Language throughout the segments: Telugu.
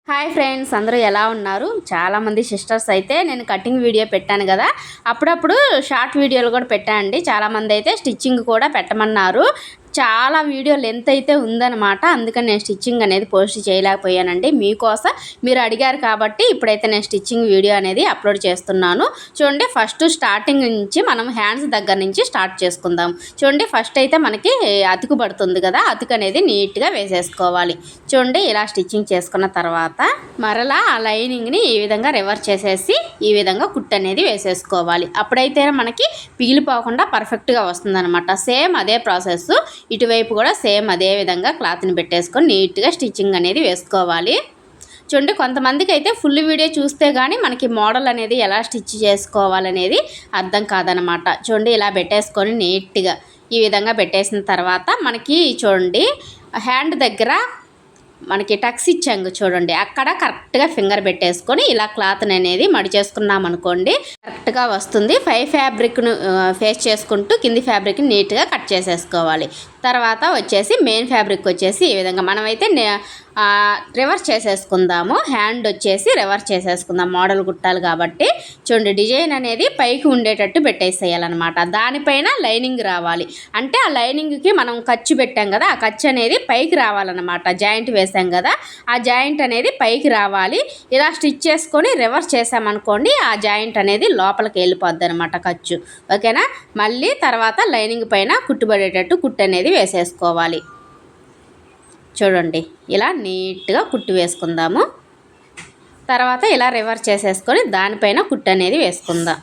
హాయ్ ఫ్రెండ్స్, అందరూ ఎలా ఉన్నారు? చాలామంది సిస్టర్స్ అయితే నేను కటింగ్ వీడియో పెట్టాను కదా, అప్పుడప్పుడు షార్ట్ వీడియోలు కూడా పెట్టానండి. చాలామంది అయితే స్టిచ్చింగ్ కూడా పెట్టమన్నారు. చాలా వీడియో లెంత్ అయితే ఉందన్నమాట. అందుకని నేను స్టిచ్చింగ్ అనేది పోస్ట్ చేయలేకపోయానండి. మీకోసం మీరు అడిగారు కాబట్టి ఇప్పుడైతే నేను స్టిచ్చింగ్ వీడియో అనేది అప్లోడ్ చేస్తున్నాను. చూడండి, ఫస్ట్ స్టార్టింగ్ నుంచి మనం హ్యాండ్స్ దగ్గర నుంచి స్టార్ట్ చేసుకుందాం. చూడండి, ఫస్ట్ అయితే మనకి అతుకు పడుతుంది కదా, అతుకు అనేది నీట్గా వేసేసుకోవాలి. చూడండి, ఇలా స్టిచ్చింగ్ చేసుకున్న తర్వాత మరలా ఆ లైనింగ్ని ఈ విధంగా రివర్స్ చేసేసి ఈ విధంగా కుట్టు అనేది వేసేసుకోవాలి. అప్పుడైతే మనకి పిగిలిపోకుండా పర్ఫెక్ట్గా వస్తుందన్నమాట. సేమ్ అదే ప్రాసెస్ ఇటువైపు కూడా సేమ్ అదే విధంగా క్లాత్ని పెట్టేసుకొని నీట్గా స్టిచ్చింగ్ అనేది వేసుకోవాలి. చూడండి, కొంతమందికి అయితే ఫుల్ వీడియో చూస్తే కానీ మనకి మోడల్ అనేది ఎలా స్టిచ్ చేసుకోవాలనేది అర్థం కాదనమాట. చూడండి, ఇలా పెట్టేసుకొని నీట్గా ఈ విధంగా పెట్టేసిన తర్వాత మనకి చూడండి హ్యాండ్ దగ్గర మనకి టక్స్ ఇచ్చాము చూడండి, అక్కడ కరెక్ట్గా ఫింగర్ పెట్టేసుకొని ఇలా క్లాత్ని అనేది మడి చేసుకున్నాం అనుకోండి, కరెక్ట్గా వస్తుంది. పై ఫ్యాబ్రిక్ను ఫేస్ చేసుకుంటూ కింది ఫ్యాబ్రిక్ని నీట్గా కట్ చేసేసుకోవాలి. తర్వాత వచ్చేసి మెయిన్ ఫ్యాబ్రిక్ వచ్చేసి ఈ విధంగా మనమైతే రివర్స్ చేసేసుకుందాము. హ్యాండ్ వచ్చేసి రివర్స్ చేసేసుకుందాం, మోడల్ కుట్టాలి కాబట్టి. చూడండి, డిజైన్ అనేది పైకి ఉండేటట్టు పెట్టేసేయాలన్నమాట. దానిపైన లైనింగ్ రావాలి. అంటే ఆ లైనింగ్కి మనం ఖర్చు పెట్టాం కదా, ఆ ఖర్చు అనేది పైకి రావాలన్నమాట. జాయింట్ వేసాం కదా, ఆ జాయింట్ అనేది పైకి రావాలి. ఇలా స్టిచ్ చేసుకొని రివర్స్ చేసామనుకోండి, ఆ జాయింట్ అనేది లోపలికి వెళ్ళిపోద్ది అనమాట ఖర్చు. ఓకేనా? మళ్ళీ తర్వాత లైనింగ్ పైన కుట్టుబడేటట్టు కుట్టు అనేది వేసేసుకోవాలి. చూడండి, ఇలా నీట్గా కుట్టు వేసుకుందాము. తర్వాత ఇలా రివర్స్ చేసేసుకొని దానిపైన కుట్టు అనేది వేసుకుందాం.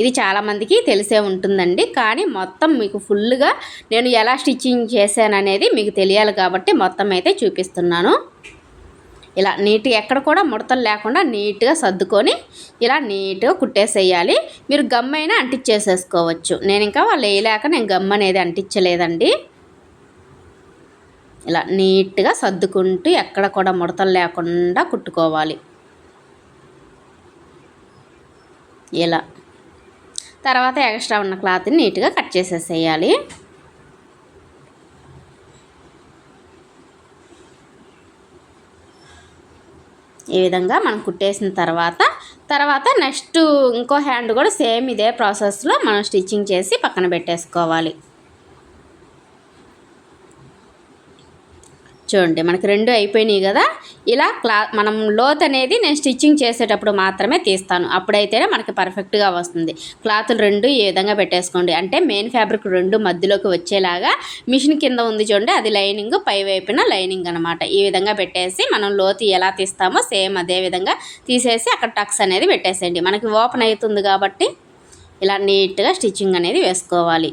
ఇది చాలామందికి తెలిసే ఉంటుందండి, కానీ మొత్తం మీకు ఫుల్గా నేను ఎలా స్టిచ్చింగ్ చేశాననేది మీకు తెలియాలి కాబట్టి మొత్తం అయితే చూపిస్తున్నాను. ఇలా నీట్గా ఎక్కడ కూడా ముడతలు లేకుండా నీట్గా సర్దుకొని ఇలా నీట్గా కుట్టేసేయాలి. మీరు గమ్ అయినా అంటించేసేసుకోవచ్చు. నేను ఇంకా వాళ్ళు వేయలేక నేను గమ్ అనేది అంటించలేదండి. ఇలా నీట్గా సర్దుకుంటూ ఎక్కడ కూడా ముడతలు లేకుండా కుట్టుకోవాలి. ఇలా తర్వాత ఎక్స్ట్రా ఉన్న క్లాత్ని నీట్గా కట్ చేసేసేయాలి. ఈ విధంగా మనం కుట్టేసిన తర్వాత నెక్స్ట్ ఇంకో హ్యాండ్ కూడా సేమ్ ఇదే ప్రాసెస్లో మనం స్టిచ్చింగ్ చేసి పక్కన పెట్టేసుకోవాలి. చూడండి, మనకి రెండు అయిపోయినాయి కదా. ఇలా మనం లోత్ అనేది నేను స్టిచ్చింగ్ చేసేటప్పుడు మాత్రమే తీస్తాను, అప్పుడైతేనే మనకి పర్ఫెక్ట్గా వస్తుంది. క్లాతులు రెండు ఈ విధంగా పెట్టేసుకోండి. అంటే మెయిన్ ఫ్యాబ్రిక్ రెండు మధ్యలోకి వచ్చేలాగా. మిషన్ కింద ఉంది చూడండి, అది లైనింగ్, పై వైపున లైనింగ్ అనమాట. ఈ విధంగా పెట్టేసి మనం లోతు ఎలా తీస్తామో సేమ్ అదే విధంగా తీసేసి అక్కడ టక్స్ అనేది పెట్టేసేయండి. మనకి ఓపెన్ అవుతుంది కాబట్టి ఇలా నీట్గా స్టిచ్చింగ్ అనేది వేసుకోవాలి.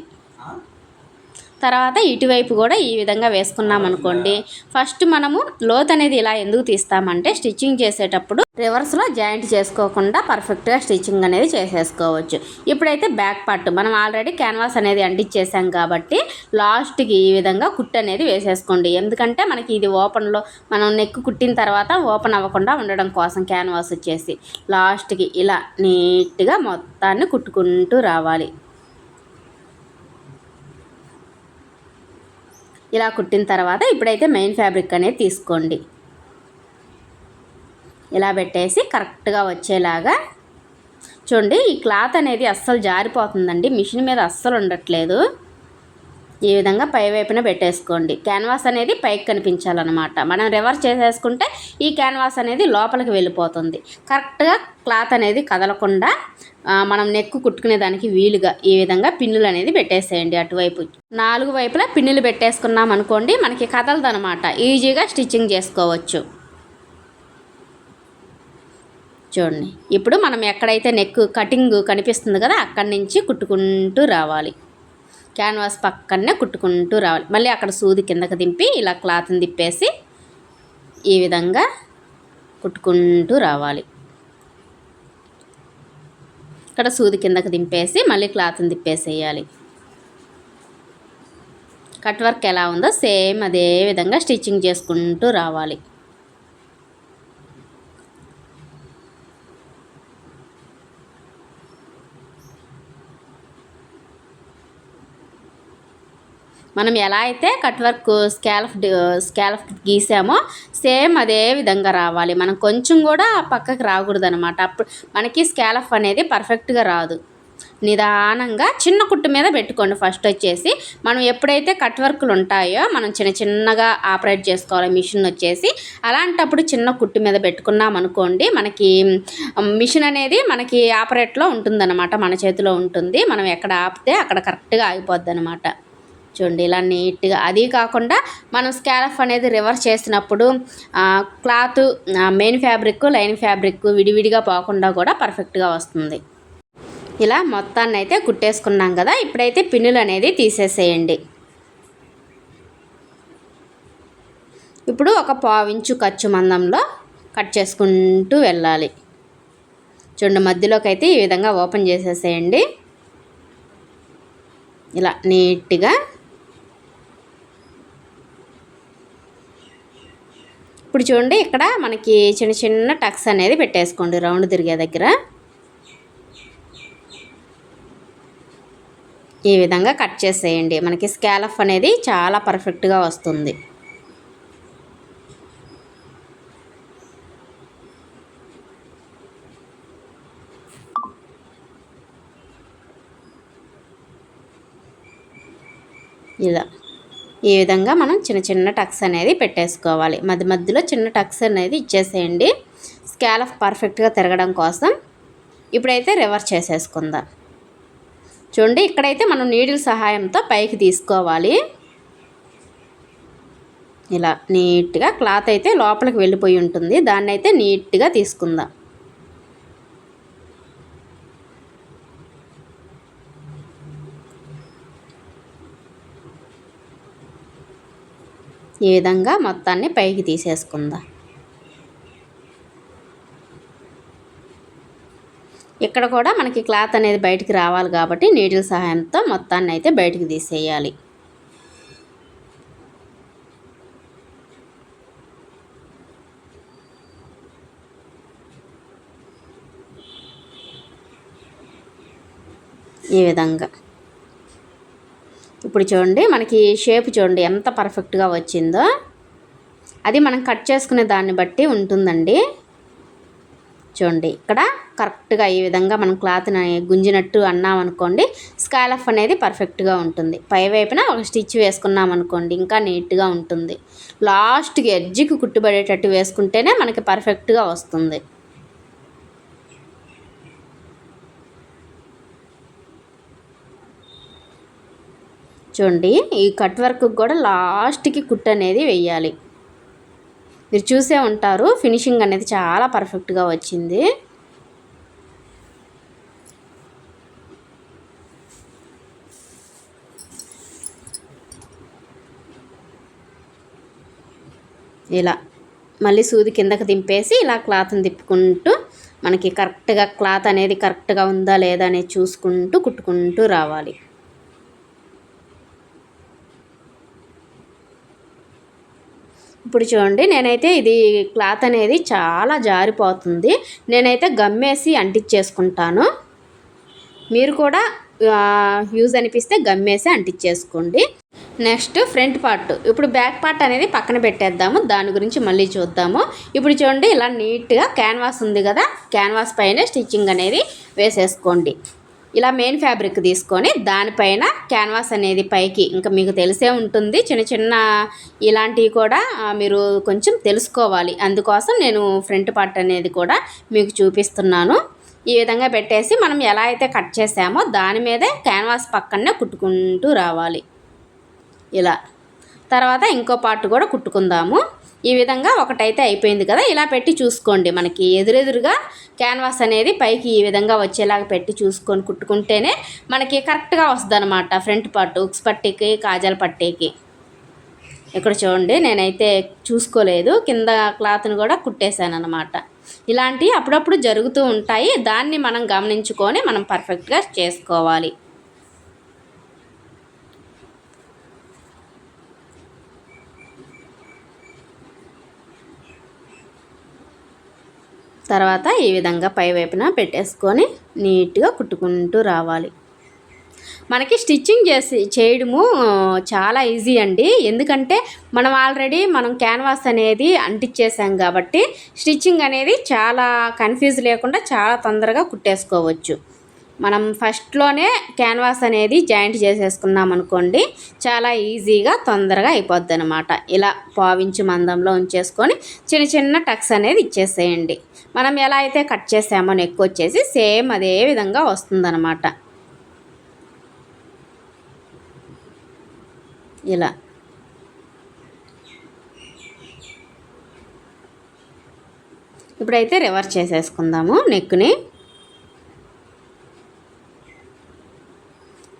తర్వాత ఇటువైపు కూడా ఈ విధంగా వేసుకున్నాం అనుకోండి. ఫస్ట్ మనము లోత్ అనేది ఇలా ఎందుకు తీస్తామంటే స్టిచ్చింగ్ చేసేటప్పుడు రివర్స్లో జాయింట్ చేసుకోకుండా పర్ఫెక్ట్గా స్టిచ్చింగ్ అనేది చేసేసుకోవచ్చు. ఇప్పుడైతే బ్యాక్ పార్ట్ మనం ఆల్రెడీ క్యాన్వాస్ అనేది అంటించేసాం కాబట్టి లాస్ట్కి ఈ విధంగా కుట్టు అనేది వేసేసుకోండి. ఎందుకంటే మనకి ఇది ఓపెన్లో మనం నెక్ కుట్టిన తర్వాత ఓపెన్ అవ్వకుండా ఉండడం కోసం క్యాన్వాస్ వచ్చేసి లాస్ట్కి ఇలా నీట్గా మొత్తాన్ని కుట్టుకుంటూ రావాలి. ఇలా కుట్టిన తర్వాత ఇప్పుడైతే మెయిన్ ఫ్యాబ్రిక్ అనేది తీసుకోండి. ఇలా పెట్టేసి కరెక్ట్గా వచ్చేలాగా చూడండి. ఈ క్లాత్ అనేది అస్సలు జారిపోతుందండి, మిషన్ మీద అస్సలు ఉండట్లేదు. ఈ విధంగా పై వైపున పెట్టేసుకోండి. క్యాన్వాస్ అనేది పైకి కనిపించాలన్నమాట. మనం రివర్స్ చేసేసుకుంటే ఈ క్యాన్వాస్ అనేది లోపలికి వెళ్ళిపోతుంది. కరెక్ట్గా క్లాత్ అనేది కదలకుండా మనం నెక్ కుట్టుకునే దానికి వీలుగా ఈ విధంగా పిన్నులు అనేది పెట్టేసేయండి. అటువైపు 4 వైపులా పిన్నులు పెట్టేసుకున్నాం అనుకోండి, మనకి కదలదనమాట. ఈజీగా స్టిచ్చింగ్ చేసుకోవచ్చు. చూడండి, ఇప్పుడు మనం ఎక్కడైతే నెక్ కటింగ్ కనిపిస్తుంది కదా, అక్కడి నుంచి కుట్టుకుంటూ రావాలి. క్యాన్వాస్ పక్కనే కుట్టుకుంటూ రావాలి. మళ్ళీ అక్కడ సూది కిందకి దింపి ఇలా క్లాత్ని తిప్పేసి ఈ విధంగా కుట్టుకుంటూ రావాలి. ఇక్కడ సూది కిందకి దింపేసి మళ్ళీ క్లాత్ని తిప్పేసేయాలి. కట్ వర్క్ ఎలా ఉందో సేమ్ అదే విధంగా స్టిచ్చింగ్ చేసుకుంటూ రావాలి. మనం ఎలా అయితే కట్ వర్క్ స్కాలఫ్ గీసామో సేమ్ అదే విధంగా రావాలి. మనం కొంచెం కూడా పక్కకి రాకూడదు అనమాట. అప్పుడు మనకి స్కాలఫ్ అనేది పర్ఫెక్ట్గా రాదు. నిదానంగా చిన్న కుట్టు మీద పెట్టుకోండి. ఫస్ట్ వచ్చేసి మనం ఎప్పుడైతే కట్ వర్కులు ఉంటాయో మనం చిన్నగా ఆపరేట్ చేసుకోవాలి మిషన్ వచ్చేసి. అలాంటప్పుడు చిన్న కుట్టు మీద పెట్టుకున్నాం అనుకోండి, మనకి మిషన్ అనేది మనకి ఆపరేట్లో ఉంటుందన్నమాట, మన చేతిలో ఉంటుంది. మనం ఎక్కడ ఆపితే అక్కడ కరెక్ట్గా ఆగిపోద్ది అనమాట. చూడండి ఇలా నీట్గా. అది కాకుండా మనం స్కాలఫ్ అనేది రివర్స్ చేసినప్పుడు cloth main fabric lining fabric విడివిడిగా పోకుండా కూడా పర్ఫెక్ట్గా వస్తుంది. ఇలా మొత్తాన్ని అయితే కుట్టేసుకున్నాం కదా. ఇప్పుడైతే పిన్నులు అనేది తీసేసేయండి. ఇప్పుడు ఒక 1/4 ఇంచు ఖర్చు మందంలో కట్ చేసుకుంటూ వెళ్ళాలి. చూడండి మధ్యలోకి అయితే ఈ విధంగా ఓపెన్ చేసేసేయండి ఇలా నీట్గా. ఇప్పుడు చూడండి ఇక్కడ మనకి చిన్న టక్స్ అనేది పెట్టేసుకోండి రౌండ్ తిరిగే దగ్గర. ఈ విధంగా కట్ చేసేయండి. మనకి స్కాలఫ్ అనేది చాలా పర్ఫెక్ట్గా వస్తుంది. ఇలా ఈ విధంగా మనం చిన్న టక్స్ అనేది పెట్టేసుకోవాలి. మధ్యలో చిన్న టక్స్ అనేది ఇచ్చేసేయండి స్కాలఫ్ పర్ఫెక్ట్గా తిరగడం కోసం. ఇప్పుడైతే రివర్స్ చేసేసుకుందాం. చూడండి ఇక్కడైతే మనం నీడిల్ సహాయంతో పైకి తీసుకోవాలి. ఇలా నీట్గా. క్లాత్ అయితే లోపలికి వెళ్ళిపోయి ఉంటుంది, దాన్ని అయితే నీట్గా తీసుకుందాం. ఈ విధంగా మొత్తాన్ని పైకి తీసేసుకుందాం. ఇక్కడ కూడా మనకి క్లాత్ అనేది బయటికి రావాలి కాబట్టి నీడిల్ సహాయంతో మొత్తాన్ని అయితే బయటికి తీసేయాలి. ఈ విధంగా. ఇప్పుడు చూడండి మనకి షేప్ చూడండి ఎంత పర్ఫెక్ట్గా వచ్చిందో. అది మనం కట్ చేసుకునే దాన్ని బట్టి ఉంటుందండి. చూడండి ఇక్కడ కరెక్ట్గా ఈ విధంగా మనం క్లాత్ని గుంజినట్టు అన్నామనుకోండి స్కాలఫ్ అనేది పర్ఫెక్ట్గా ఉంటుంది. పై వైపున ఒక స్టిచ్ వేసుకున్నాం అనుకోండి ఇంకా నీట్గా ఉంటుంది. లాస్ట్కి ఎడ్జ్కి కుట్టుబడేటట్టు వేసుకుంటేనే మనకి పర్ఫెక్ట్గా వస్తుంది. చూడండి ఈ కట్ వర్క్ కూడా లాస్ట్కి కుట్టు అనేది వేయాలి. మీరు చూసే ఉంటారు ఫినిషింగ్ అనేది చాలా పర్ఫెక్ట్గా వచ్చింది. ఇలా మళ్ళీ సూది కిందకి దింపేసి ఇలా క్లాత్ని తిప్పుకుంటూ మనకి కరెక్ట్గా క్లాత్ అనేది కరెక్ట్గా ఉందా లేదా అనేది చూసుకుంటూ కుట్టుకుంటూ రావాలి. ఇప్పుడు చూడండి నేనైతే ఇది క్లాత్ అనేది చాలా జారిపోతుంది. నేనైతే గమ్మేసి అంటించేసుకుంటాను. మీరు కూడా యూజ్ అనిపిస్తే గమ్మేసి అంటించేసుకోండి. Next front part. ఇప్పుడు బ్యాక్ పార్ట్ అనేది పక్కన పెట్టేద్దాము, దాని గురించి మళ్ళీ చూద్దాము. ఇప్పుడు చూడండి ఇలా నీట్గా క్యాన్వాస్ ఉంది కదా, క్యాన్వాస్ పైన స్టిచ్చింగ్ అనేది వేసేసుకోండి. ఇలా మెయిన్ ఫ్యాబ్రిక్ తీసుకొని దానిపైన క్యాన్వాస్ అనేది పైకి, ఇంకా మీకు తెలిసే ఉంటుంది చిన్న ఇలాంటివి కూడా మీరు కొంచెం తెలుసుకోవాలి. అందుకోసం నేను ఫ్రంట్ పార్ట్ అనేది కూడా మీకు చూపిస్తున్నాను. ఈ విధంగా పెట్టేసి మనం ఎలా అయితే కట్ చేసామో దాని మీదే క్యాన్వాస్ పక్కనే కుట్టుకుంటూ రావాలి. ఇలా తర్వాత ఇంకో పార్ట్ కూడా కుట్టుకుందాము. ఈ విధంగా ఒకటైతే అయిపోయింది కదా, ఇలా పెట్టి చూసుకోండి. మనకి ఎదురెదురుగా క్యాన్వాస్ అనేది పైకి ఈ విధంగా వచ్చేలాగా పెట్టి చూసుకొని కుట్టుకుంటేనే మనకి కరెక్ట్గా వస్తుంది అనమాట. ఫ్రంట్ పార్ట్ ఉక్స్ పట్టీకి కాజాల పట్టీకి. ఇక్కడ చూడండి నేనైతే చూసుకోలేదు, కింద క్లాత్ని కూడా కుట్టేశాను అనమాట. ఇలాంటివి అప్పుడప్పుడు జరుగుతూ ఉంటాయి, దాన్ని మనం గమనించుకొని మనం పర్ఫెక్ట్గా చేసుకోవాలి. తర్వాత ఈ విధంగా పై వైపున పెట్టేసుకొని నీట్గా కుట్టుకుంటూ రావాలి. మనకి స్టిచ్చింగ్ చేయడము చాలా ఈజీ అండి. ఎందుకంటే మనం క్యాన్వాస్ అనేది అంటించేసాం కాబట్టి స్టిచ్చింగ్ అనేది చాలా కన్ఫ్యూజ్ లేకుండా చాలా తొందరగా కుట్టేసుకోవచ్చు. మనం ఫస్ట్లోనే క్యాన్వాస్ అనేది జాయింట్ చేసేసుకున్నాం అనుకోండి, చాలా ఈజీగా తొందరగా అయిపోద్ది అనమాట. ఇలా పావించి మందంలో ఉంచేసుకొని చిన్న చిన్న టక్స్ అనేది ఇచ్చేసేయండి. మనం ఎలా అయితే కట్ చేసామో నెక్ వచ్చేసి సేమ్ అదే విధంగా వస్తుందన్నమాట. ఇలా ఇప్పుడైతే రివర్స్ చేసేసుకుందాము నెక్ని.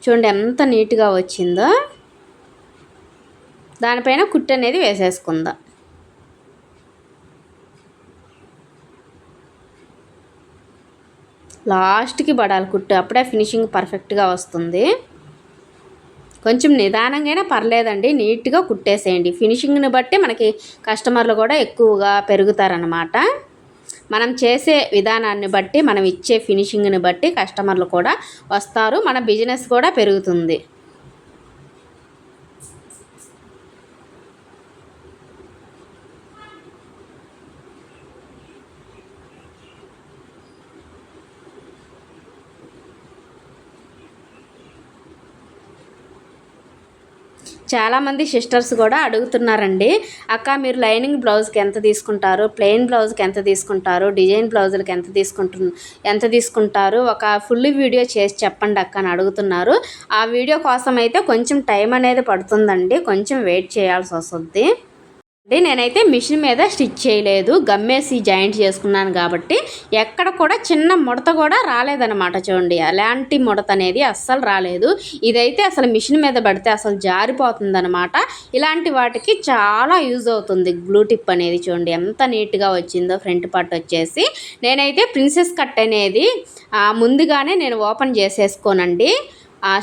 చూడండి ఎంత నీట్గా వచ్చిందో. దానిపైన కుట్టు అనేది వేసేసుకుందాం. లాస్ట్కి పడాలి కుట్టు, అప్పుడే ఫినిషింగ్ పర్ఫెక్ట్గా వస్తుంది. కొంచెం నిదానంగా పర్లేదండి, నీట్గా కుట్టేసేయండి. ఫినిషింగ్ని బట్టి మనకి కస్టమర్లు కూడా ఎక్కువగా పెరుగుతారనమాట. మనం చేసే విధానాన్ని బట్టి, మనం ఇచ్చే ఫినిషింగ్ని బట్టి కస్టమర్లు కూడా వస్తారు, మన బిజినెస్ కూడా పెరుగుతుంది. చాలామంది సిస్టర్స్ కూడా అడుగుతున్నారండి, అక్క మీరు లైనింగ్ బ్లౌజ్కి ఎంత తీసుకుంటారు, ప్లెయిన్ బ్లౌజ్కి ఎంత తీసుకుంటారు, డిజైన్ బ్లౌజులకి ఎంత తీసుకుంటారు, ఒక ఫుల్ వీడియో చేసి చెప్పండి అక్క అని అడుగుతున్నారు. ఆ వీడియో కోసం అయితే కొంచెం టైం అనేది పడుతుందండి, కొంచెం వెయిట్ చేయాల్సి వస్తుంది. నేనైతే మిషన్ మీద స్టిచ్ చేయలేదు, గమ్మేసి జాయింట్ చేసుకున్నాను కాబట్టి ఎక్కడ కూడా చిన్న ముడత కూడా రాలేదన్నమాట. చూడండి, అలాంటి ముడత అనేది అస్సలు రాలేదు. ఇదైతే అసలు మిషన్ మీద పడితే అసలు జారిపోతుందన్నమాట. ఇలాంటి వాటికి చాలా యూజ్ అవుతుంది గ్లూ టిప్ అనేది. చూడండి ఎంత నీట్గా వచ్చిందో. ఫ్రంట్ పార్ట్ వచ్చేసి నేనైతే ప్రిన్సెస్ కట్ అనేది ముందుగానే నేను ఓపెన్ చేసేసుకోనండి.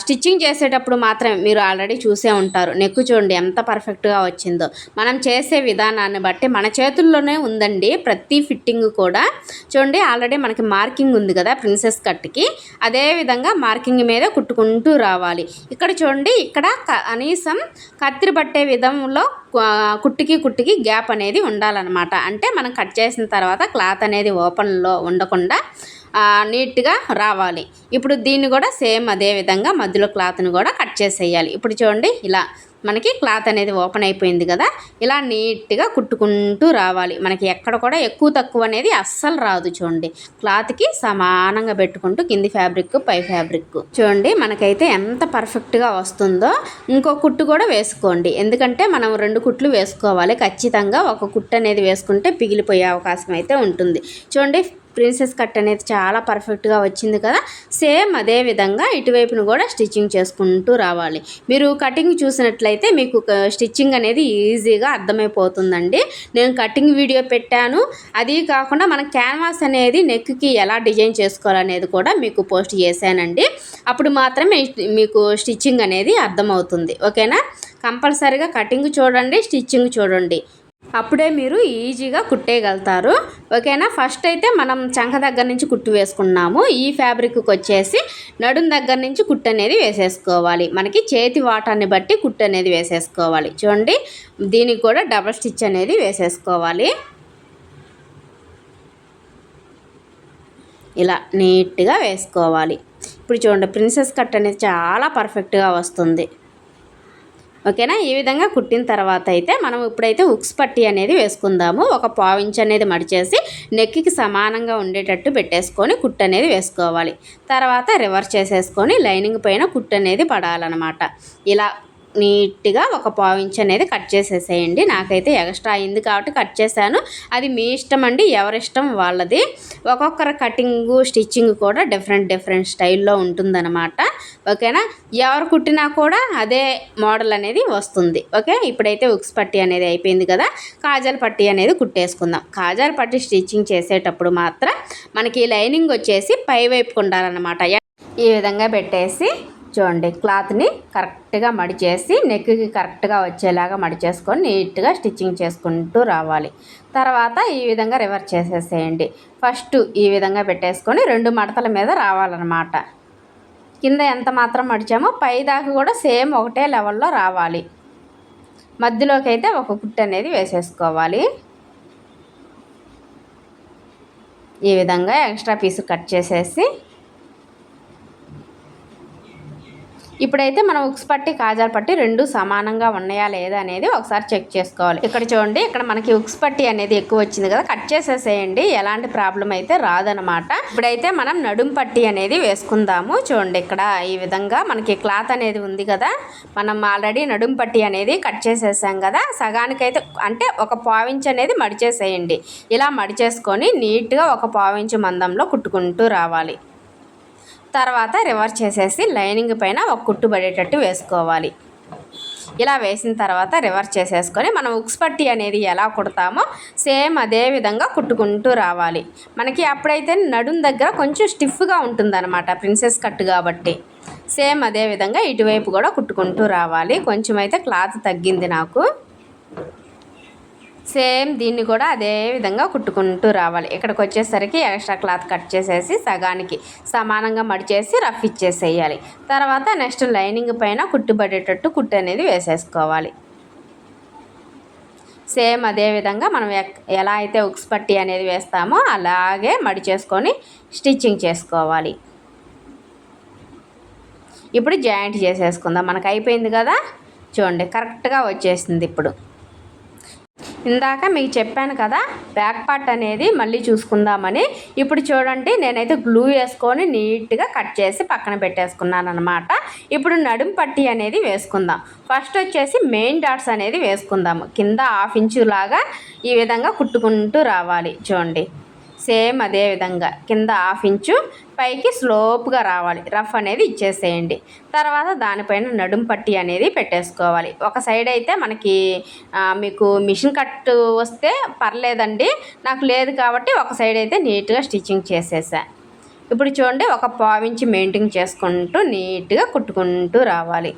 స్టిచ్చింగ్ చేసేటప్పుడు మాత్రమే. మీరు ఆల్రెడీ చూసే ఉంటారు, నెక్ చూడండి ఎంత పర్ఫెక్ట్గా వచ్చిందో. మనం చేసే విధానాన్ని బట్టి మన చేతుల్లోనే ఉందండి ప్రతి ఫిట్టింగ్ కూడా. చూడండి ఆల్రెడీ మనకి మార్కింగ్ ఉంది కదా ప్రిన్సెస్ కట్కి, అదే విధంగా మార్కింగ్ మీద కుట్టుకుంటూ రావాలి. ఇక్కడ చూడండి, ఇక్కడ కనీసం కత్తిరి పట్టే విధంలో కుట్టుకి గ్యాప్ అనేది ఉండాలన్నమాట. అంటే మనం కట్ చేసిన తర్వాత క్లాత్ అనేది ఓపెన్లో ఉండకుండా నీట్గా రావాలి. ఇప్పుడు దీన్ని కూడా సేమ్ అదే విధంగా మధ్యలో క్లాత్ని కూడా కట్ చేసేయాలి. ఇప్పుడు చూడండి, ఇలా మనకి క్లాత్ అనేది ఓపెన్ అయిపోయింది కదా, ఇలా నీట్గా కుట్టుకుంటూ రావాలి. మనకి ఎక్కడ కూడా ఎక్కువ తక్కువ అనేది అస్సలు రాదు. చూడండి క్లాత్కి సమానంగా పెట్టుకుంటూ కింది ఫ్యాబ్రిక్ పై ఫ్యాబ్రిక్ చూడండి మనకైతే ఎంత పర్ఫెక్ట్గా వస్తుందో. ఇంకో కుట్టు కూడా వేసుకోండి, ఎందుకంటే మనం 2 కుట్లు వేసుకోవాలి ఖచ్చితంగా. ఒక కుట్టు అనేది వేసుకుంటే పిగిలిపోయే అవకాశం అయితే ఉంటుంది. చూడండి ప్రిన్సెస్ కట్ అనేది చాలా పర్ఫెక్ట్గా వచ్చింది కదా. సేమ్ అదే విధంగా ఇటువైపును కూడా స్టిచ్చింగ్ చేసుకుంటూ రావాలి. మీరు కటింగ్ చూసినట్లయితే మీకు స్టిచ్చింగ్ అనేది ఈజీగా అర్థమైపోతుందండి. నేను కటింగ్ వీడియో పెట్టాను, అది కాకుండా మన క్యాన్వాస్ అనేది నెక్కి ఎలా డిజైన్ చేసుకోవాలనేది కూడా మీకు పోస్ట్ చేశానండి. అప్పుడు మాత్రమే మీకు స్టిచ్చింగ్ అనేది అర్థమవుతుంది. ఓకేనా, కంపల్సరీగా కటింగ్ చూడండి, స్టిచ్చింగ్ చూడండి, అప్పుడే మీరు ఈజీగా కుట్టేయగలుగుతారు. ఓకేనా, ఫస్ట్ అయితే మనం చంక దగ్గర నుంచి కుట్టు వేసుకున్నాము. ఈ ఫ్యాబ్రిక్కి వచ్చేసి నడుం దగ్గర నుంచి కుట్టు అనేది వేసేసుకోవాలి. మనకి చేతి వాటాన్ని బట్టి కుట్టు అనేది వేసేసుకోవాలి. చూడండి దీనికి కూడా డబల్ స్టిచ్ అనేది వేసేసుకోవాలి. ఇలా నీట్గా వేసుకోవాలి. ఇప్పుడు చూడండి ప్రిన్సెస్ కట్ అనేది చాలా పర్ఫెక్ట్గా వస్తుంది. ఓకేనా, ఈ విధంగా కుట్టిన తర్వాత అయితే మనం ఇప్పుడైతే ఉక్స్ పట్టీ అనేది వేసుకుందాము. ఒక 1/4 ఇంచ్ అనేది మడిచేసి నెక్కి సమానంగా ఉండేటట్టు పెట్టేసుకొని కుట్టు అనేది వేసుకోవాలి. తర్వాత రివర్స్ చేసేసుకొని లైనింగ్ పైన కుట్టు అనేది పడాలన్నమాట. ఇలా నీట్గా ఒక 1/4 ఇంచ్ అనేది కట్ చేసేసేయండి. నాకైతే ఎక్స్ట్రా అయింది కాబట్టి కట్ చేశాను. అది మీ ఇష్టం అండి, ఎవరిష్టం వాళ్ళది. ఒక్కొక్కరి కటింగు స్టిచ్చింగ్ కూడా డిఫరెంట్ స్టైల్లో ఉంటుందన్నమాట. ఓకేనా, ఎవరు కుట్టినా కూడా అదే మోడల్ అనేది వస్తుంది. ఓకే, ఇప్పుడైతే ఉక్స్ పట్టీ అనేది అయిపోయింది కదా, కాజాల పట్టీ అనేది కుట్టేసుకుందాం. కాజాల పట్టీ స్టిచ్చింగ్ చేసేటప్పుడు మాత్రం మనకి లైనింగ్ వచ్చేసి పై వైపుకు ఉండాలన్నమాట. ఈ విధంగా పెట్టేసి చూడండి క్లాత్ని కరెక్ట్గా మడిచేసి నెక్కి కరెక్ట్గా వచ్చేలాగా మడిచేసుకొని నీట్గా స్టిచ్చింగ్ చేసుకుంటూ రావాలి. తర్వాత ఈ విధంగా రివర్స్ చేసేసేయండి. ఫస్ట్ ఈ విధంగా పెట్టేసుకొని 2 మడతల మీద రావాలన్నమాట. కింద ఎంత మాత్రం మడిచామో పై దాకా కూడా సేమ్ ఒకటే లెవెల్లో రావాలి. మధ్యలోకి అయితే ఒక కుట్టు అనేది వేసేసుకోవాలి. ఈ విధంగా ఎక్స్ట్రా పీస్ కట్ చేసేసి ఇప్పుడైతే మనం ఉక్స్ పట్టి కాజాల పట్టి రెండు సమానంగా ఉన్నాయా లేదా అనేది ఒకసారి చెక్ చేసుకోవాలి. ఇక్కడ చూడండి, ఇక్కడ మనకి ఉక్స్ పట్టి అనేది ఎక్కువ వచ్చింది కదా, కట్ చేసేసేయండి, ఎలాంటి ప్రాబ్లం అయితే రాదనమాట. ఇప్పుడైతే మనం నడుం పట్టి అనేది వేసుకుందాము. చూడండి, ఇక్కడ ఈ విధంగా మనకి క్లాత్ అనేది ఉంది కదా, మనం ఆల్రెడీ నడుం పట్టి అనేది కట్ చేసేసాం కదా, సగానికైతే అంటే ఒక పావించ్ అనేది మడిచేసేయండి. ఇలా మడిచేసుకొని నీట్గా ఒక పావించు మందంలో కుట్టుకుంటూ రావాలి. తర్వాత రివర్స్ చేసేసి లైనింగ్ పైన ఒక కుట్టు పడేటట్టు వేసుకోవాలి. ఇలా వేసిన తర్వాత రివర్స్ చేసేసుకొని మనం ఉక్స్ పట్టి అనేది ఎలా కుడతామో సేమ్ అదే విధంగా కుట్టుకుంటూ రావాలి. మనకి అప్పుడైతే నడుం దగ్గర కొంచెం స్టిఫ్గా ఉంటుందన్నమాట, ప్రిన్సెస్ కట్ కాబట్టి. సేమ్ అదే విధంగా ఇటువైపు కూడా కుట్టుకుంటూ రావాలి. కొంచెం అయితే క్లాత్ తగ్గింది నాకు. సేమ్ దీన్ని కూడా అదే విధంగా కుట్టుకుంటూ రావాలి. ఇక్కడికి వచ్చేసరికి ఎక్స్ట్రా క్లాత్ కట్ చేసేసి సగానికి సమానంగా మడిచేసి రఫ్ ఇచ్చేసేయాలి. తర్వాత నెక్స్ట్ లైనింగ్ పైన కుట్టుబడేటట్టు కుట్టు అనేది వేసేసుకోవాలి. సేమ్ అదే విధంగా మనం ఎలా అయితే ఉక్స్ పట్టి అనేది వేస్తామో అలాగే మడిచేసుకొని స్టిచ్చింగ్ చేసుకోవాలి. ఇప్పుడు జాయింట్ చేసేసుకుందాం. మనకు అయిపోయింది కదా, చూడండి కరెక్ట్గా వచ్చేసింది. ఇప్పుడు ఇందాక మీకు చెప్పాను కదా బ్యాక్ పార్ట్ అనేది మళ్ళీ చూసుకుందామని. ఇప్పుడు చూడండి, నేనైతే గ్లూ వేసుకొని నీట్గా కట్ చేసి పక్కన పెట్టేసుకున్నాను అనమాట. ఇప్పుడు నడుం పట్టి అనేది వేసుకుందాం. ఫస్ట్ వచ్చేసి మెయిన్ డాట్స్ అనేది వేసుకుందాము. కింద 1/2 ఇంచు లాగా ఈ విధంగా కుట్టుకుంటూ రావాలి. చూడండి, సేమ్ అదే విధంగా కింద 1/2 ఇంచు పైకి స్లోప్గా రావాలి. రఫ్ అనేది ఇచ్చేసేయండి. తర్వాత దానిపైన నడుం పట్టి అనేది పెట్టేసుకోవాలి. ఒక సైడ్ అయితే మనకి మీకు మిషన్ కట్ వస్తే పర్లేదండి, నాకు లేదు కాబట్టి ఒక సైడ్ అయితే నీట్గా స్టిచ్చింగ్ చేసేసా. ఇప్పుడు చూడండి, ఒక 1/4 ఇంచు మెయింటైన్ చేసుకుంటూ నీట్గా కుట్టుకుంటూ రావాలి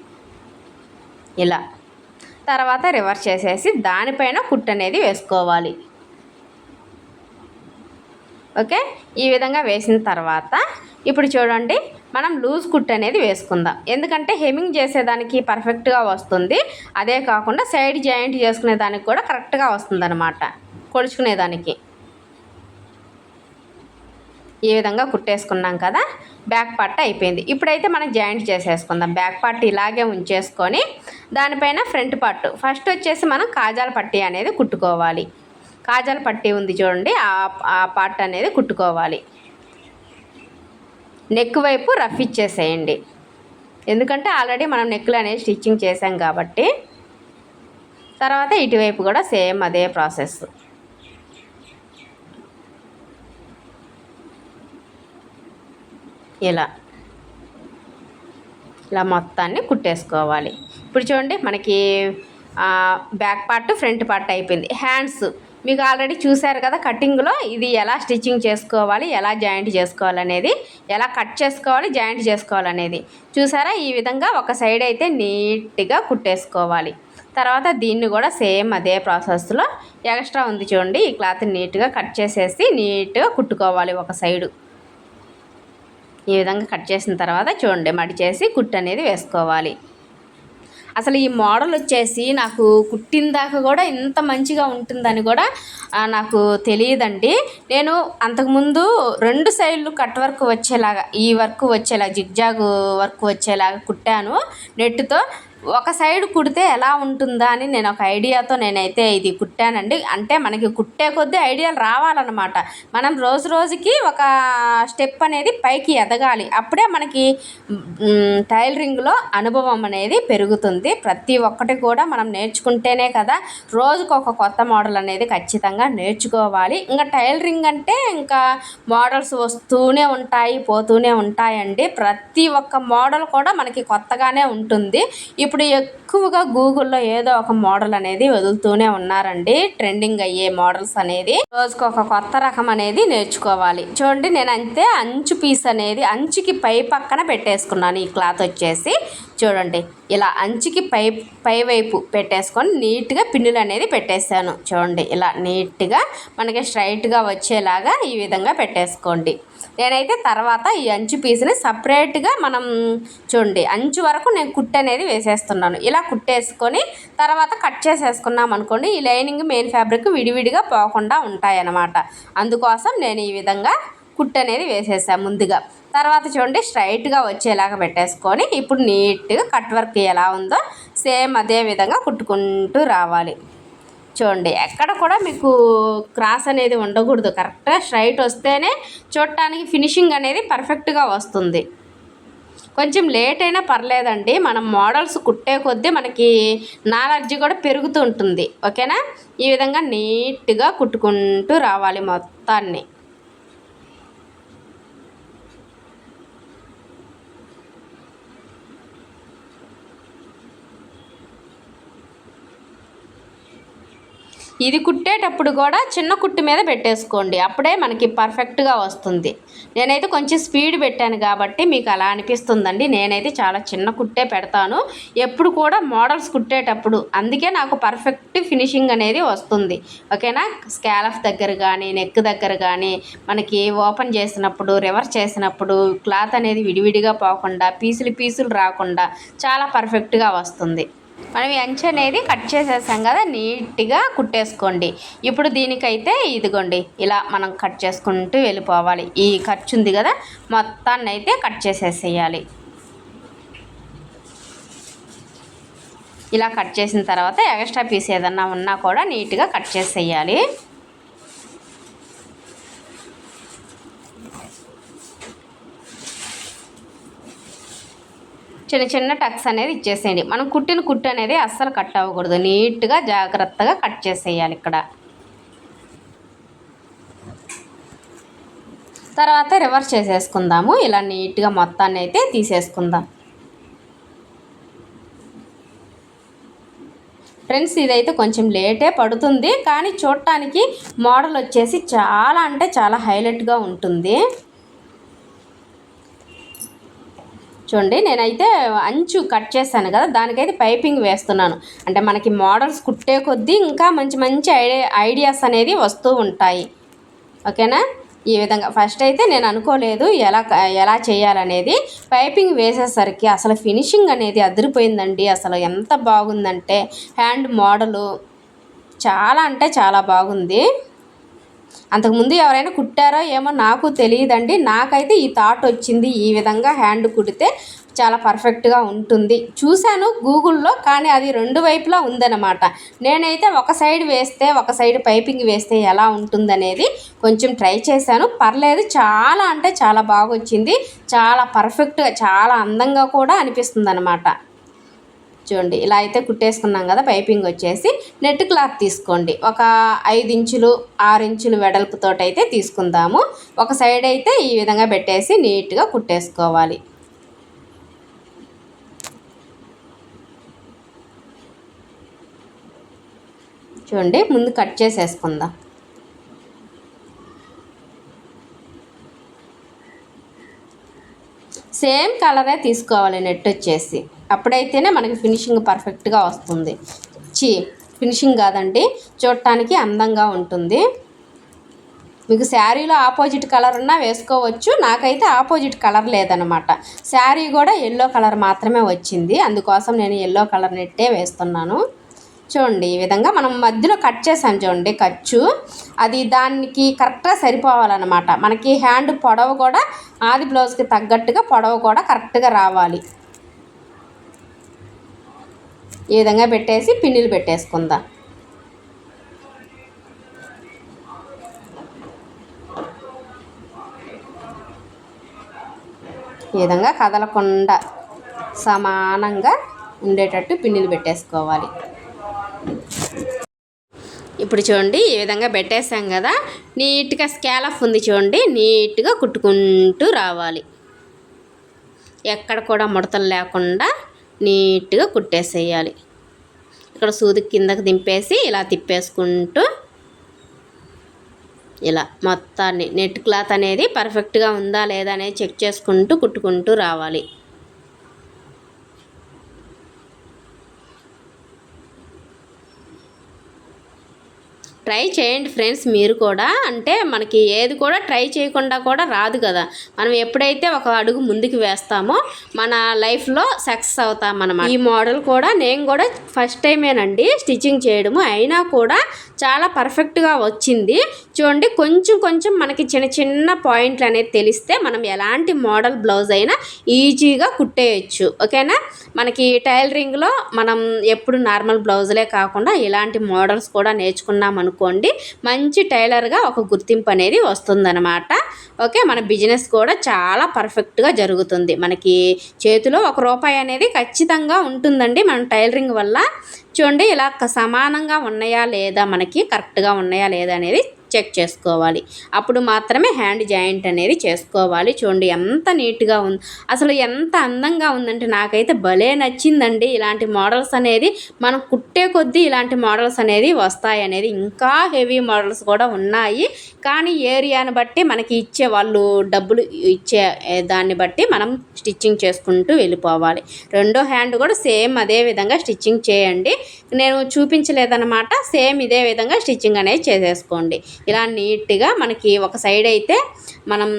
ఇలా. తర్వాత రివర్స్ చేసేసి దానిపైన కుట్టు అనేది వేసుకోవాలి. ఓకే, ఈ విధంగా వేసిన తర్వాత ఇప్పుడు చూడండి, మనం లూజ్ కుట్ అనేది వేసుకుందాం. ఎందుకంటే హెమ్మింగ్ చేసేదానికి పర్ఫెక్ట్గా వస్తుంది. అదే కాకుండా సైడ్ జాయింట్ చేసుకునే దానికి కూడా కరెక్ట్గా వస్తుంది అనమాట, కొలుచుకునేదానికి. ఈ విధంగా కుట్టేసుకున్నాం కదా, బ్యాక్ పార్ట్ అయిపోయింది. ఇప్పుడైతే మనం జాయింట్ చేసేసుకుందాం. బ్యాక్ పార్ట్ ఇలాగే ఉంచేసుకొని దానిపైన ఫ్రంట్ పార్ట్ ఫస్ట్ వచ్చేసి మనం కాజాల పట్టి అనేది కుట్టుకోవాలి. కాజాల పట్టి ఉంది చూడండి, ఆ పార్ట్ అనేది కుట్టుకోవాలి. నెక్ వైపు రఫ్ ఇచ్చేసేయండి, ఎందుకంటే ఆల్రెడీ మనం నెక్లు అనేది స్టిచ్చింగ్ చేసాం కాబట్టి. తర్వాత ఇటువైపు కూడా సేమ్ అదే ప్రాసెస్. ఇలా మొత్తాన్ని కుట్టేసుకోవాలి. ఇప్పుడు చూడండి, మనకి బ్యాక్ పార్ట్ ఫ్రంట్ పార్ట్ అయిపోయింది. హ్యాండ్స్ మీకు ఆల్రెడీ చూశారు కదా కటింగ్లో, ఇది ఎలా స్టిచ్చింగ్ చేసుకోవాలి, ఎలా జాయింట్ చేసుకోవాలనేది, ఎలా కట్ చేసుకోవాలి, జాయింట్ చేసుకోవాలనేది చూసారా. ఈ విధంగా ఒక సైడ్ అయితే నీట్గా కుట్టేసుకోవాలి. తర్వాత దీన్ని కూడా సేమ్ అదే ప్రాసెస్లో ఎక్స్ట్రా ఉంది చూడండి, ఈ క్లాత్ నీట్గా కట్ చేసేసి నీట్గా కుట్టుకోవాలి ఒక సైడు. ఈ విధంగా కట్ చేసిన తర్వాత చూడండి, మడిచేసి కుట్టు అనేది వేసుకోవాలి. అసలు ఈ మోడల్ వచ్చేసి నాకు కుట్టిన దాకా కూడా ఇంత మంచిగా ఉంటుందని కూడా నాకు తెలియదండి. నేను అంతకుముందు 2 సైడ్లు కట్ వర్క్ వచ్చేలాగా, ఈ వర్క్ వచ్చేలాగా, జిగ్జాగ్ వర్క్ వచ్చేలాగా కుట్టాను నెట్తో. ఒక సైడ్ కుడితే ఎలా ఉంటుందా అని నేను ఒక ఐడియాతో నేనైతే ఇది కుట్టానండి. అంటే మనకి కుట్టే కొద్దీ ఐడియాలు రావాలన్నమాట. మనం రోజు రోజుకి ఒక స్టెప్ అనేది పైకి ఎదగాలి. అప్పుడే మనకి టైలరింగ్లో అనుభవం అనేది పెరుగుతుంది. ప్రతి ఒక్కటి కూడా మనం నేర్చుకుంటేనే కదా, రోజుకు ఒక కొత్త మోడల్ అనేది ఖచ్చితంగా నేర్చుకోవాలి. ఇంకా టైలరింగ్ అంటే ఇంకా మోడల్స్ వస్తూనే ఉంటాయి, పోతూనే ఉంటాయండి. ప్రతి ఒక్క మోడల్ కూడా మనకి కొత్తగానే ఉంటుంది. ఇప్పుడు ఎక్కువ ఎక్కువగా గూగుల్లో ఏదో ఒక మోడల్ అనేది వదులుతూనే ఉన్నారండి. ట్రెండింగ్ అయ్యే మోడల్స్ అనేది రోజుకు ఒక కొత్త రకం అనేది నేర్చుకోవాలి. చూడండి, నేను అంతే అంచు పీస్ అనేది అంచుకి పై పక్కన పెట్టేసుకున్నాను. ఈ క్లాత్ వచ్చేసి చూడండి, ఇలా అంచుకి పై వైపు పెట్టేసుకొని నీట్గా పిన్నులు అనేది పెట్టేశాను. చూడండి, ఇలా నీట్గా మనకి స్ట్రైట్గా వచ్చేలాగా ఈ విధంగా పెట్టేసుకోండి. నేనైతే తర్వాత ఈ అంచు పీస్ని సపరేట్గా మనం చూడండి అంచు వరకు నేను కుట్టు అనేది వేసేస్తున్నాను. ఇలా కుట్టేసుకొని తర్వాత కట్ చేసేసుకున్నాం అనుకోండి, ఈ లైనింగ్ మెయిన్ ఫ్యాబ్రిక్ విడివిడిగా పోకుండా ఉంటాయన్నమాట. అందుకోసం నేను ఈ విధంగా కుట్టు అనేది వేసేసాను ముందుగా. తర్వాత చూడండి, స్ట్రైట్గా వచ్చేలాగా పెట్టేసుకొని ఇప్పుడు నీట్గా కట్ వర్క్ ఎలా ఉందో సేమ్ అదే విధంగా కుట్టుకుంటూ రావాలి. చూడండి, ఎక్కడ కూడా మీకు క్రాస్ అనేది ఉండకూడదు. కరెక్ట్గా స్ట్రైట్ వస్తేనే చూడటానికి ఫినిషింగ్ అనేది పర్ఫెక్ట్గా వస్తుంది. కొంచెం లేట్ అయినా పర్లేదండి, మనం మోడల్స్ కుట్టే కొద్దీ మనకి నాలెడ్జ్ కూడా పెరుగుతూ ఉంటుంది. ఓకేనా, ఈ విధంగా నీట్గా కుట్టుకుంటూ రావాలి మొత్తాన్ని. ఇది కుట్టేటప్పుడు కూడా చిన్న కుట్టు మీద పెట్టేసుకోండి, అప్పుడే మనకి పర్ఫెక్ట్గా వస్తుంది. నేనైతే కొంచెం స్పీడ్ పెట్టాను కాబట్టి మీకు అలా అనిపిస్తుందండి. నేనైతే చాలా చిన్న కుట్టే పెడతాను ఎప్పుడు కూడా మోడల్స్ కుట్టేటప్పుడు. అందుకే నాకు పర్ఫెక్ట్ ఫినిషింగ్ అనేది వస్తుంది. ఓకేనా, స్కాలఫ్ దగ్గర కానీ నెక్ దగ్గర కానీ మనకి ఓపెన్ చేసినప్పుడు రివర్స్ చేసినప్పుడు క్లాత్ అనేది విడివిడిగా పోకుండా పీసులు రాకుండా చాలా పర్ఫెక్ట్గా వస్తుంది. మనం ఈ అంచు అనేది కట్ చేసేసాం కదా, నీట్గా కుట్టేసుకోండి. ఇప్పుడు దీనికైతే ఇదిగోండి ఇలా మనం కట్ చేసుకుంటూ వెళ్ళిపోవాలి. ఈ ఖర్చు ఉంది కదా, మొత్తాన్ని అయితే కట్ చేసేసేయాలి. ఇలా కట్ చేసిన తర్వాత ఎక్స్ట్రా పీస్ ఏదన్నా ఉన్నా కూడా నీట్గా కట్ చేసేయాలి. చిన్న చిన్న టక్స్ అనేది ఇచ్చేసేయండి. మనం కుట్టిన కుట్టు అనేది అస్సలు కట్ అవ్వకూడదు, నీట్గా జాగ్రత్తగా కట్ చేసేయాలి. ఇక్కడ తర్వాత రివర్స్ చేసేసుకుందాము. ఇలా నీట్గా మొత్తాన్ని అయితే తీసేసుకుందాం. ఫ్రెండ్స్, ఇదైతే కొంచెం లేటే పడుతుంది, కానీ చూడటానికి మోడల్ వచ్చేసి చాలా అంటే చాలా హైలైట్గా ఉంటుంది. చూడండి, నేనైతే అంచు కట్ చేశాను కదా, దానికైతే పైపింగ్ వేస్తున్నాను. అంటే మనకి మోడల్స్ కుట్టే కొద్దీ ఇంకా మంచి మంచి ఐడియాస్ అనేది వస్తూ ఉంటాయి. ఓకేనా, ఈ విధంగా ఫస్ట్ అయితే నేను అనుకోలేదు ఎలా చేయాలనేది. పైపింగ్ వేసేసరికి అసలు ఫినిషింగ్ అనేది అదిరిపోయిందండి. అసలు ఎంత బాగుందంటే హ్యాండ్ మోడలు చాలా అంటే చాలా బాగుంది. అంతకుముందు ఎవరైనా కుట్టారో ఏమో నాకు తెలియదండి. నాకైతే ఈ థాట్ వచ్చింది, ఈ విధంగా హ్యాండ్ కుడితే చాలా పర్ఫెక్ట్గా ఉంటుంది. చూశాను గూగుల్లో, కానీ అది రెండు వైపులా ఉందన్నమాట. నేనైతే ఒక సైడ్ వేస్తే ఒక సైడ్ పైపింగ్ వేస్తే ఎలా ఉంటుందనేది కొంచెం ట్రై చేశాను. పర్లేదు, చాలా అంటే చాలా బాగా వచ్చింది. చాలా పర్ఫెక్ట్గా చాలా అందంగా కూడా అనిపిస్తుంది అన్నమాట. చూడండి, ఇలా అయితే కుట్టేసుకున్నాం కదా. పైపింగ్ వచ్చేసి నెట్ క్లాత్ తీసుకోండి. ఒక 5 ఇంచులు 6 ఇంచులు వెడల్పుతోటి అయితే తీసుకుందాము. ఒక సైడ్ అయితే ఈ విధంగా పెట్టేసి నీట్గా కుట్టేసుకోవాలి. చూడండి, ముందు కట్ చేసేసుకుందాం. సేమ్ కలరే తీసుకోవాలి నెట్ వచ్చేసి, అప్పుడైతేనే మనకి ఫినిషింగ్ పర్ఫెక్ట్గా వస్తుంది. ఫినిషింగ్ కాదండి, చూడటానికి అందంగా ఉంటుంది. మీకు శారీలో ఆపోజిట్ కలర్ ఉన్నా వేసుకోవచ్చు. నాకైతే ఆపోజిట్ కలర్ లేదనమాట. శారీ కూడా ఎల్లో కలర్ మాత్రమే వచ్చింది, అందుకోసం నేను ఎల్లో కలర్ నెట్టే వేస్తున్నాను. చూడండి, ఈ విధంగా మనం మధ్యలో కట్ చేసాం చూడండి ఖర్చు, అది దానికి కరెక్ట్గా సరిపోవాలన్నమాట. మనకి హ్యాండ్ పొడవు కూడా ఆది బ్లౌజ్కి తగ్గట్టుగా పొడవు కూడా కరెక్ట్గా రావాలి. ఈ విధంగా పెట్టేసి పిన్నులు పెట్టేసుకుందాం. ఈ విధంగా కదలకుండా సమానంగా ఉండేటట్టు పిన్నులు పెట్టేసుకోవాలి. ఇప్పుడు చూడండి, ఈ విధంగా పెట్టేసాం కదా, నీట్గా స్కాలఫ్ ఉంది చూడండి, నీట్గా కుట్టుకుంటూ రావాలి. ఎక్కడ కూడా ముడతలు లేకుండా నీట్గా కుట్టేసేయాలి. ఇక్కడ సూది కిందకి దింపేసి ఇలా తిప్పేసుకుంటూ ఇలా మొత్తాన్ని నెట్ క్లాత్ అనేది పర్ఫెక్ట్గా ఉందా లేదా అనేది చెక్ చేసుకుంటూ కుట్టుకుంటూ రావాలి. ట్రై చేయండి ఫ్రెండ్స్ మీరు కూడా. అంటే మనకి ఏది కూడా ట్రై చేయకుండా కూడా రాదు కదా. మనం ఎప్పుడైతే ఒక అడుగు ముందుకు వేస్తామో మన లైఫ్లో సక్సెస్ అవుతామన్నమాట. ఈ మోడల్ కూడా నేను కూడా ఫస్ట్ టైమేనండి స్టిచ్చింగ్ చేయడము, అయినా కూడా చాలా పర్ఫెక్ట్గా వచ్చింది. చూడండి, కొంచెం కొంచెం మనకి చిన్న చిన్న పాయింట్లు అనేది తెలిస్తే మనం ఎలాంటి మోడల్ బ్లౌజ్ అయినా ఈజీగా కుట్టేయచ్చు. ఓకేనా. మనకి టైలరింగ్లో మనం ఎప్పుడు నార్మల్ బ్లౌజులే కాకుండా ఇలాంటి మోడల్స్ కూడా నేర్చుకున్నాం అనుకోండి, మంచి టైలర్గా ఒక గుర్తింపు అనేది వస్తుందన్నమాట. ఓకే, మన బిజినెస్ కూడా చాలా పర్ఫెక్ట్గా జరుగుతుంది. మనకి చేతిలో ₹1 అనేది ఖచ్చితంగా ఉంటుందండి మన టైలరింగ్ వల్ల. చూడండి, ఇలా సమానంగా ఉన్నాయా లేదా, మనకి కరెక్ట్గా ఉన్నాయా లేదా అనేది చెక్ చేసుకోవాలి. అప్పుడు మాత్రమే హ్యాండ్ జాయింట్ అనేది చేసుకోవాలి. చూడండి ఎంత నీట్గా ఉంది, అసలు ఎంత అందంగా ఉందంటే నాకైతే భలే నచ్చిందండి. ఇలాంటి మోడల్స్ అనేది మనం కుట్టే కొద్దీ ఇలాంటి మోడల్స్ అనేది వస్తాయి అనేది. ఇంకా హెవీ మోడల్స్ కూడా ఉన్నాయి, కానీ ఏరియాని బట్టి మనకి ఇచ్చే వాళ్ళు డబ్బులు ఇచ్చే దాన్ని బట్టి మనం స్టిచ్చింగ్ చేసుకుంటూ వెళ్ళిపోవాలి. రెండో హ్యాండ్ కూడా సేమ్ అదే విధంగా స్టిచ్చింగ్ చేయండి. నేను చూపించలేదన్నమాట, సేమ్ ఇదే విధంగా స్టిచ్చింగ్ అనేది చేసేసుకోండి. ఇలా నీట్గా మనకి ఒక సైడ్ అయితే మనం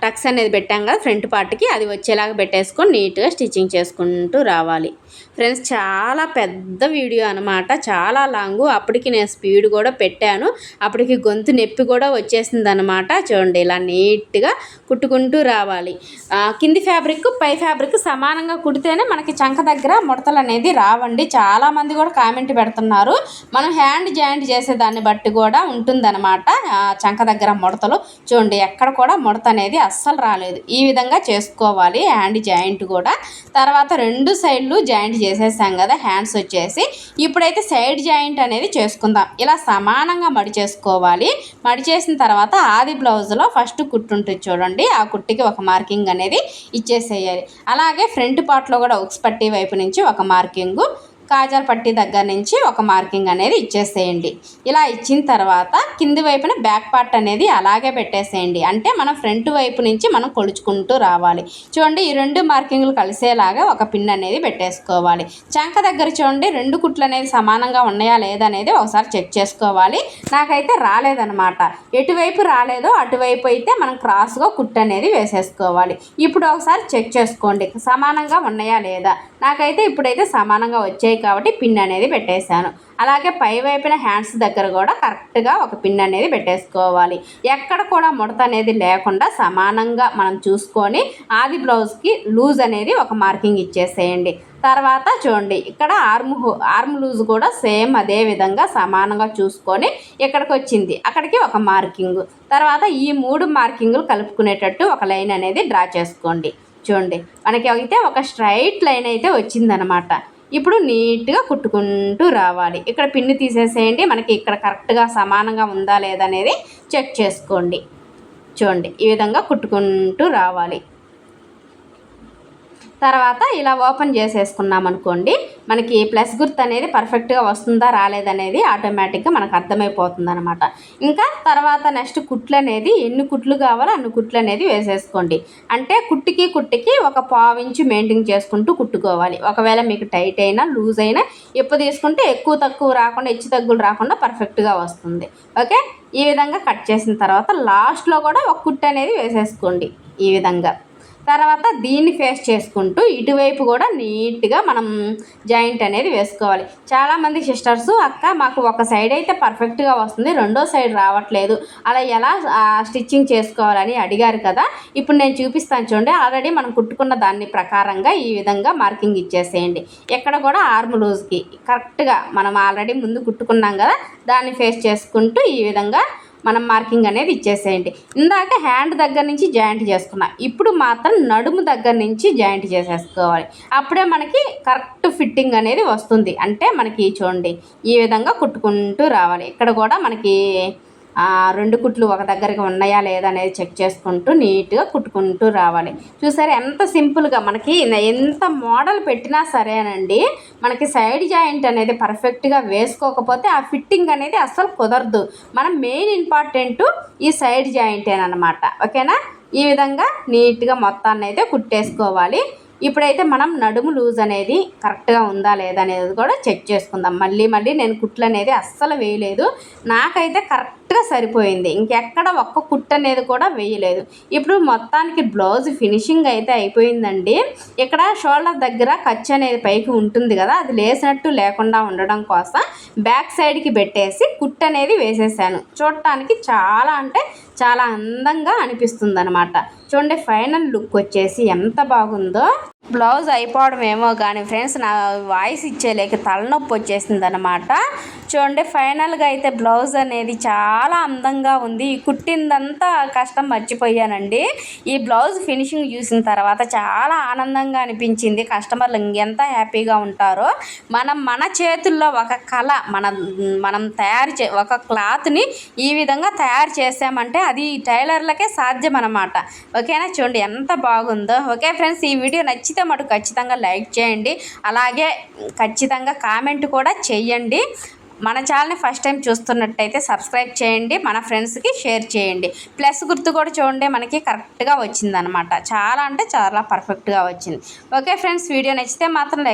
టక్స్ అనేది పెట్టాం కదా ఫ్రంట్ పార్ట్కి, అది వచ్చేలాగా పెట్టేసుకొని నీట్గా స్టిచ్చింగ్ చేసుకుంటూ రావాలి. ఫ్రెండ్స్, చాలా పెద్ద వీడియో అనమాట, చాలా లాంగు. అప్పటికి నేను స్పీడ్ కూడా పెట్టాను, అప్పటికి గొంతు నొప్పి కూడా వచ్చేసింది అనమాట. చూడండి, ఇలా నీట్గా కుట్టుకుంటూ రావాలి. కింది ఫ్యాబ్రిక్ పై ఫ్యాబ్రిక్ సమానంగా కుడితేనే మనకి చంక దగ్గర ముడతలు అనేది రావండి. చాలామంది కూడా కామెంట్ పెడుతున్నారు. మనం హ్యాండ్ జాయింట్ చేసేదాన్ని బట్టి కూడా ఉంటుందన్నమాట చంక దగ్గర ముడతలు. చూడండి, ఎక్కడ కూడా ముడత అనేది అస్సలు రాలేదు. ఈ విధంగా చేసుకోవాలి హ్యాండ్ జాయింట్ కూడా. తర్వాత రెండు సైడ్లు జాయింట్ చేసేసాం కదా హ్యాండ్స్ వచ్చేసి. ఇప్పుడైతే సైడ్ జాయింట్ అనేది చేసుకుందాం. ఇలా సమానంగా మడి చేసుకోవాలి. మడి చేసిన తర్వాత ఆది బ్లౌజ్లో ఫస్ట్ కుట్టు ఉంటుంది చూడండి, ఆ కుట్టుకి ఒక మార్కింగ్ అనేది ఇచ్చేసేయాలి. అలాగే ఫ్రంట్ పార్ట్లో కూడా ఉక్స్ పట్టీ వైపు నుంచి ఒక మార్కింగు, కాజాల పట్టీ దగ్గర నుంచి ఒక మార్కింగ్ అనేది ఇచ్చేసేయండి. ఇలా ఇచ్చిన తర్వాత కింది వైపున బ్యాక్ పార్ట్ అనేది అలాగే పెట్టేసేయండి. అంటే మనం ఫ్రంట్ వైపు నుంచి మనం కొలుచుకుంటూ రావాలి. చూడండి, ఈ రెండు మార్కింగ్లు కలిసేలాగా ఒక పిన్ అనేది పెట్టేసుకోవాలి. చంక దగ్గర చూడండి, రెండు కుట్లు అనేది సమానంగా ఉన్నాయా లేదా అనేది ఒకసారి చెక్ చేసుకోవాలి. నాకైతే రాలేదనమాట. ఎటువైపు రాలేదో అటువైపు అయితే మనం క్రాస్గా కుట్టు అనేది వేసేసుకోవాలి. ఇప్పుడు ఒకసారి చెక్ చేసుకోండి సమానంగా ఉన్నాయా లేదా. నాకైతే ఇప్పుడైతే సమానంగా వచ్చాయి కాబట్టి పిన్ అనేది పెట్టేశాను. అలాగే పై వైపున హ్యాండ్స్ దగ్గర కూడా కరెక్ట్గా ఒక పిన్ అనేది పెట్టేసుకోవాలి. ఎక్కడ కూడా ముడత అనేది లేకుండా సమానంగా మనం చూసుకొని ఆది బ్లౌజ్కి లూజ్ అనేది ఒక మార్కింగ్ ఇచ్చేసేయండి. తర్వాత చూడండి, ఇక్కడ ఆర్మ్ లూజ్ కూడా సేమ్ అదే విధంగా సమానంగా చూసుకొని ఇక్కడికి వచ్చింది, అక్కడికి ఒక మార్కింగ్. తర్వాత ఈ 3 మార్కింగులు కలుపుకునేటట్టు ఒక లైన్ అనేది డ్రా చేసుకోండి. చూడండి, మనకి అయితే ఒక స్ట్రైట్ లైన్ అయితే వచ్చిందనమాట. ఇప్పుడు నీట్గా కుట్టుకుంటూ రావాలి. ఇక్కడ పిన్ని తీసేసేయండి. మనకి ఇక్కడ కరెక్ట్గా సమానంగా ఉందా లేదా అనేది చెక్ చేసుకోండి. చూడండి, ఈ విధంగా కుట్టుకుంటూ రావాలి. తర్వాత ఇలా ఓపెన్ చేసేసుకున్నాం అనుకోండి, మనకి ప్లస్ గుర్తు అనేది పర్ఫెక్ట్గా వస్తుందా రాలేదనేది ఆటోమేటిక్గా మనకు అర్థమైపోతుంది అనమాట. ఇంకా తర్వాత నెక్స్ట్ కుట్లు అనేది ఎన్ని కుట్లు కావాలో అన్ని కుట్లు అనేది వేసేసుకోండి. అంటే కుట్టుకి ఒక 1/4 ఇంచు మెయింటైన్ చేసుకుంటూ కుట్టుకోవాలి. ఒకవేళ మీకు టైట్ అయినా లూజ్ అయినా ఎప్పుడు తీసుకుంటే ఎక్కువ తక్కువ రాకుండా హెచ్చు తగ్గులు రాకుండా పర్ఫెక్ట్గా వస్తుంది. ఓకే, ఈ విధంగా కట్ చేసిన తర్వాత లాస్ట్లో కూడా ఒక కుట్టు అనేది వేసేసుకోండి ఈ విధంగా. తర్వాత దీన్ని ఫేస్ చేసుకుంటూ ఇటువైపు కూడా నీట్గా మనం జాయింట్ అనేది వేసుకోవాలి. చాలామంది సిస్టర్స్, అక్క మాకు ఒక సైడ్ అయితే పర్ఫెక్ట్గా వస్తుంది, రెండో సైడ్ రావట్లేదు, అలా ఎలా స్టిచ్చింగ్ చేసుకోవాలని అడిగారు కదా. ఇప్పుడు నేను చూపిస్తాను చూడండి. ఆల్రెడీ మనం కుట్టుకున్న దాన్ని ప్రకారంగా ఈ విధంగా మార్కింగ్ ఇచ్చేసేయండి. ఎక్కడ కూడా ఆర్మ్ లూజ్కి కరెక్ట్గా మనం ఆల్రెడీ ముందు కుట్టుకున్నాం కదా, దాన్ని ఫేస్ చేసుకుంటూ ఈ విధంగా మనం మార్కింగ్ అనేది ఇచ్చేసేయండి. ఇందాక హ్యాండ్ దగ్గర నుంచి జాయింట్ చేసుకున్నాం, ఇప్పుడు మాత్రం నడుము దగ్గర నుంచి జాయింట్ చేసేసుకోవాలి. అప్పుడే మనకి కరెక్ట్ ఫిట్టింగ్ అనేది వస్తుంది. అంటే మనకి చూడండి ఈ విధంగా కుట్టుకుంటూ రావాలి. ఇక్కడ కూడా మనకి రెండు కుట్లు ఒక దగ్గరికి ఉన్నాయా లేదా అనేది చెక్ చేసుకుంటూ నీట్గా కుట్టుకుంటూ రావాలి. చూసారా ఎంత సింపుల్గా మనకి ఎంత మోడల్ పెట్టినా సరేనండి, మనకి సైడ్ జాయింట్ అనేది పర్ఫెక్ట్గా వేసుకోకపోతే ఆ ఫిట్టింగ్ అనేది అస్సలు కుదరదు. మనం మెయిన్ ఇంపార్టెంట్ ఈ సైడ్ జాయింటేనమాట. ఓకేనా, ఈ విధంగా నీట్గా మొత్తాన్ని అయితే కుట్టేసుకోవాలి. ఇప్పుడైతే మనం నడుము లూజ్ అనేది కరెక్ట్గా ఉందా లేదా అనేది కూడా చెక్ చేసుకుందాం. మళ్ళీ నేను కుట్లు అనేది అస్సలు వేయలేదు, నాకైతే కరెక్ట్గా సరిపోయింది. ఇంకెక్కడ ఒక్క కుట్టు అనేది కూడా వేయలేదు. ఇప్పుడు మొత్తానికి బ్లౌజ్ ఫినిషింగ్ అయితే అయిపోయిందండి. ఇక్కడ షోల్డర్ దగ్గర ఖర్చు అనేది పైకి ఉంటుంది కదా, అది లేసినట్టు లేకుండా ఉండడం కోసం బ్యాక్ సైడ్కి పెట్టేసి కుట్టు అనేది వేసేసాను. చూడటానికి చాలా అంటే చాలా అందంగా అనిపిస్తుంది అనమాట. చూడండి ఫైనల్ లుక్ వచ్చేసి ఎంత బాగుందో. బ్లౌజ్ అయిపోవడం ఏమో కానీ ఫ్రెండ్స్, నా వాయిస్ ఇచ్చేలేక తలనొప్పి వచ్చేసింది అనమాట. చూడండి ఫైనల్గా అయితే బ్లౌజ్ అనేది చాలా అందంగా ఉంది. ఈ కుట్టిందంతా కష్టం మర్చిపోయానండి. ఈ బ్లౌజ్ ఫినిషింగ్ చూసిన తర్వాత చాలా ఆనందంగా అనిపించింది. కస్టమర్లు ఇంకెంత హ్యాపీగా ఉంటారో. మన చేతుల్లో ఒక కళ, మనం ఒక క్లాత్ని ఈ విధంగా తయారు చేసామంటే అది టైలర్లకే సాధ్యం అనమాట. ఓకేనా, చూడండి ఎంత బాగుందో. ఓకే ఫ్రెండ్స్, ఈ వీడియో నచ్చితే మటు ఖచ్చితంగా లైక్ చేయండి, అలాగే ఖచ్చితంగా కామెంట్ కూడా చేయండి. మన ఛానల్ని ఫస్ట్ టైం చూస్తున్నట్టయితే సబ్స్క్రైబ్ చేయండి, మన ఫ్రెండ్స్కి షేర్ చేయండి. ప్లస్ గుర్తు కూడా చూడండి మనకి కరెక్ట్గా వచ్చిందనమాట. చాలా అంటే చాలా పర్ఫెక్ట్గా వచ్చింది. ఓకే ఫ్రెండ్స్, వీడియో నచ్చితే మాత్రం లైక్